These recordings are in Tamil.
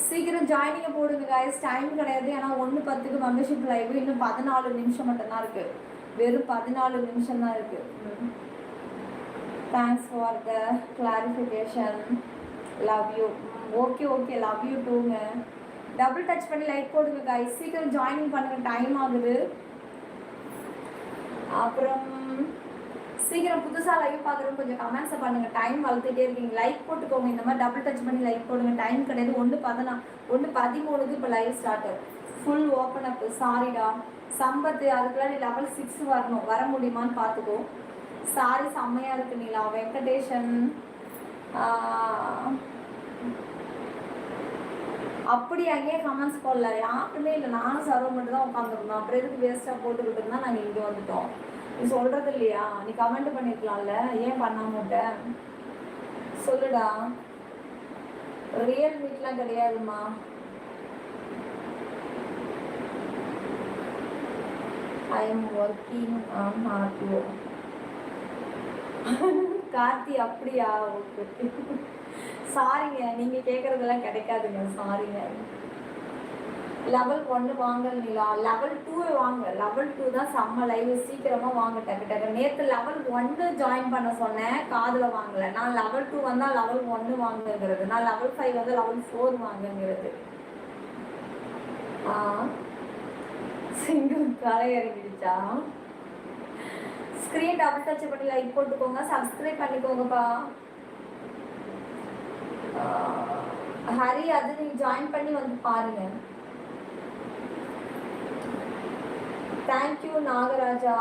சீக்கிரம் ஜாயினிங்க போடுங்க கைஸ், டைம் கிடையாது. ஏன்னா 1:10 மெம்பர்ஷிப் லைவ், இன்னும் 14 நிமிஷம் மட்டும்தான் இருக்கு. வெறும் 14 நிமிஷம் தான் இருக்கு. Thanks for the clarification, love you. Okay okay, love you டூங்க. டபுள் டச் பண்ணி லைக் போடுங்க கைஸ், சீக்கிரம் ஜாயினிங் பண்ணுங்க, டைம் ஆகுது. அப்புறம் சீக்கிரம் புதுசாக லைவ் பார்க்குறோம், கொஞ்சம் கமெண்ட்ஸை பண்ணுங்கள். டைம் வளர்த்துட்டே இருக்கீங்க, லைக் போட்டுக்கோங்க. இந்த மாதிரி டபுள் டச் பண்ணி லைக் போடுங்க. டைம் கிடையாது. 1:13 இப்போ live start. Full open up. சாரிடா சம்பத்து, அதுக்குலாம் நீ லெவல் 6 வரணும். வர முடியுமான்னு பார்த்துக்கோ. சாரி, செம்மையாக இருக்கு நீலா. வெங்கடேஷன் அப்படி அங்கேயே கமெண்ட்ஸ் போடல, யாருக்குமே இல்லை. நானும் சர்வ மட்டும் தான் உட்காந்துருந்தோம். அப்புறம் எதுக்கு வேஸ்ட்டாக போட்டுக்கிட்டு இருந்தால் நாங்கள் இங்கே வந்துட்டோம். நீ சொல்கிறது இல்லையா, நீ கமெண்ட் பண்ணிருக்கலாம்ல, ஏன் பண்ணாமட்ட சொல்லுடா. ரியல் மீட்லாம் கிடையாதுமா. I am working on RTO. Karthi அப்படியா? ஓகே சாரிங்க, நீங்கள் கேட்குறதெல்லாம் கிடைக்காதுங்க, சாரிங்க. லெவல் 1 வாங்க நீலா, லெவல் 2 வாங்க. லெவல் 2 தான் செம்ம லைவ், சீக்கிரமாக வாங்க டக்கு டக்கு. நேற்று லெவல் 1 ஜாயின் பண்ண சொன்னேன், காதில் வாங்கலை. நான் லெவல் 2 வந்தால் லெவல் 1 வாங்குங்கிறது, நான் லெவல் 5 வந்து லெவல் 4 வாங்குங்கிறது. சிங்கிள் கலை இறங்கிடுச்சா? ஸ்க்ரீன் டபுள் டச் பண்ணி லைக் போட்டுக்கோங்க, சப்ஸ்கிரைப் பண்ணிக்கோங்கப்பா. ஹரி, அது நீங்கள் ஜாயின் பண்ணி வந்து பாருங்க. தேங்க்யூ நாகராஜா.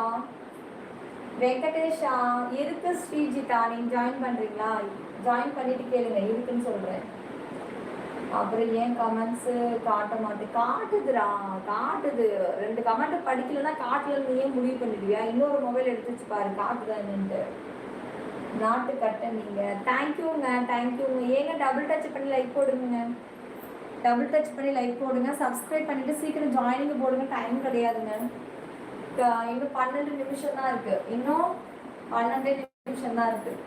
வெங்கடேஷா இருக்கு. ஸ்ரீஜிதா, நீங்கள் ஜாயின் பண்ணுறீங்களா? ஜாயின் பண்ணிட்டு கேளுங்க, இருக்குன்னு சொல்கிறேன். அப்புறம் ஏன் கமெண்ட்ஸு காட்ட மாட்டேன்? காட்டுதுடா, காட்டுது. 2 கமெண்ட் படிக்கலன்னா காட்டலன்னு நீ ஏன் முடிவு பண்ணிடுவியா? இன்னொரு மொபைல் எடுத்து வச்சு பாரு, காட்டுதா என்னன்ட்டு. நாட்டு கட்ட நீங்கள். தேங்க்யூங்க, தேங்க்யூங்க. ஏங்க டபுள் டச் பண்ணி லைக் போடுங்க, டபுள் டச் பண்ணி லைக் போடுங்க, சப்ஸ்கிரைப் பண்ணிவிட்டு சீக்கிரம் ஜாயினிங் போடுங்க. டைம் கிடையாதுங்க, இன்னும் 12 நிமிஷம் தான் இருக்குது. இன்னும் 12 நிமிஷம் தான் இருக்குது.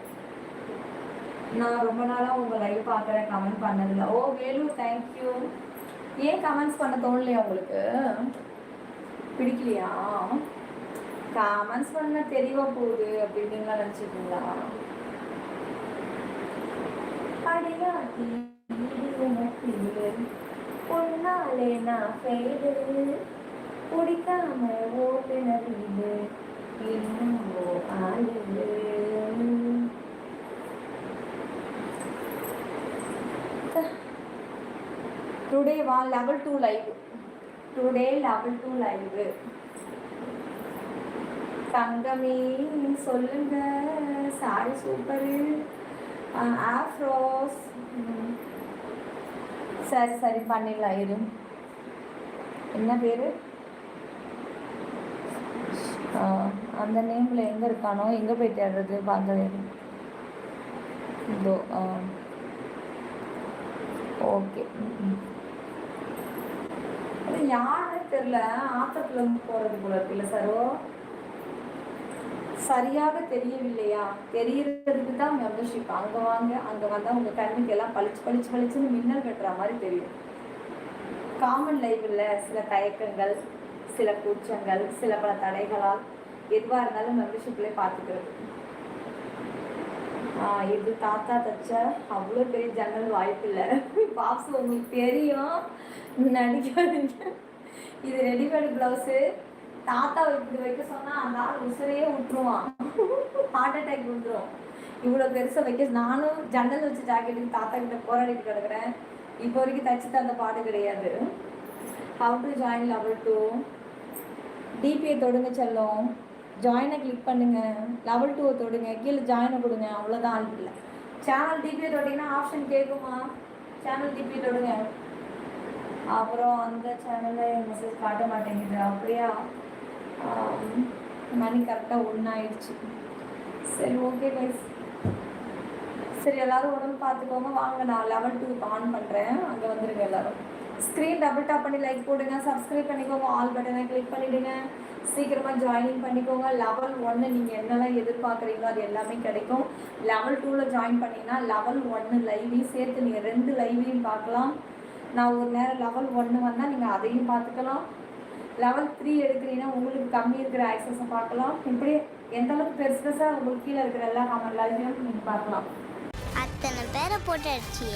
நான் ரொம்ப நாளாக உங்கள் லைவ் பார்க்குறேன், கமெண்ட் பண்ணதில்லை. ஓ வேலூர், தேங்க்யூ. ஏன் கமெண்ட்ஸ் பண்ண தோணலையா உங்களுக்கு? பிடிக்கலையா? கமெண்ட்ஸ் பண்ண தெளிவாக போகுது அப்படின்னுலாம் நினச்சிக்கிங்களா? அடியாட்டி பொண்ணாலே நான் ஃபெயிலு, பிடிக்காம ஓட்டுன வீடு இன்னும் ஆளு. டுடே வா level 2 live. Today level 2 live. தங்கமே சொல்லுங்க. Sorry super. ஆஃப்ரோஸ். சரி சரி பண்ணிடலாம். இரு, என்ன பேர்? அந்த நேமில் எங்கே இருக்கானோ, எங்கே போய் தேடுறது? பார்க்க இதோ. ஓகே, யாருன்னு தெரில. ஆத்தத்தில் இருந்து போகிறது போல இருக்குல்ல சரோ? சரியாக தெரியவில்லையா? தெரியறதுக்கு தான் மெம்பர்ஷிப். அங்கே வாங்க, அங்கே வந்தால் உங்கள் கண்ணுக்கு எல்லாம் பளிச்சு பளிச்சு பளிச்சுன்னு மின்னல் கட்டுற மாதிரி தெரியும். காமன் லைஃப்பில் சில தயக்கங்கள், சில கூச்சங்கள், சில பல தடைகளால் எதுவாக இருந்தாலும் மெம்பர்ஷிப்லேயே பார்த்துக்கிறது. இது தாத்தா தச்ச அவ்வளோ பெரிய ஜன்னல் வாய்ப்பு இல்லை. பாப்ஸ் உங்களுக்கு தெரியும், நடிக்காதீங்க. இது ரெடிமேடு ப்ளவுஸு. தாத்தாவை இப்படி வைக்க சொன்னால் அந்த ஆள் உசுரையே விட்டுருவான், ஹார்ட் அட்டாக் விட்டுரும். இவ்வளோ பெருசாக வைக்க நானும் ஜன்னல் வச்சு ஜாக்கெட்டுக்கு தாத்தா கிட்ட போராடிட்டு கிடக்குறேன். இப்போ வரைக்கும் தச்சு தந்த பாடு கிடையாது. How to join level 2? டிபியை தொடுங்க செல்லும், ஜாயினை கிளிக் பண்ணுங்க. லெவல் 2 தொடுங்க, கீழே ஜாயினை கொடுங்க, அவ்வளோதான். ஆள் இல்லை. சேனல் டிபியை தொட்டிங்கன்னா ஆப்ஷன் கேட்குமா? சேனல் டிபியை தொடுங்க. அப்புறம் அந்த சேனலில் மெசேஜ் காட்ட மாட்டேங்குது. அப்படியா? மணி கரெக்டாக 1 ஆயிடுச்சு. சரி ஓகே கைஸ், சரி எல்லோரும் உடம்பு பார்த்துக்கோங்க. வாங்க, நான் லெவல் 2 ஆன் பண்ணுறேன், அங்கே வந்துடுங்க எல்லோரும். ஸ்க்ரீன் டபுள் டாப் பண்ணி லைக் போடுங்க, சப்ஸ்கிரைப் பண்ணிக்கோங்க, ஆல் பட்டனை கிளிக் பண்ணிவிடுங்க. சீக்கிரமாக ஜாயினிங் பண்ணிக்கோங்க. லெவல் 1 நீங்கள் என்னெல்லாம் எதிர்பார்க்குறீங்களோ அது எல்லாமே கிடைக்கும். லெவல் 2ல் ஜாயின் பண்ணிங்கன்னா லெவல் 1 லைவையும் சேர்த்து நீங்கள் 2 லைவையும் பார்க்கலாம். நான் ஒரு நேரம் லெவல் 1 வந்தால் நீங்கள் அதையும் பார்த்துக்கலாம். லெவல் 3 எடுக்கிறீங்கன்னா உங்களுக்கு கம்மி இருக்கிற ஆக்சஸை பார்க்கலாம். இப்படி எந்த அளவுக்கு பெருசாக உங்களுக்கு கீழே இருக்கிற எல்லா கமெண்ட் லைவையும் நீங்கள் பார்க்கலாம். அத்தனை பேரை போட்டு அடிச்சு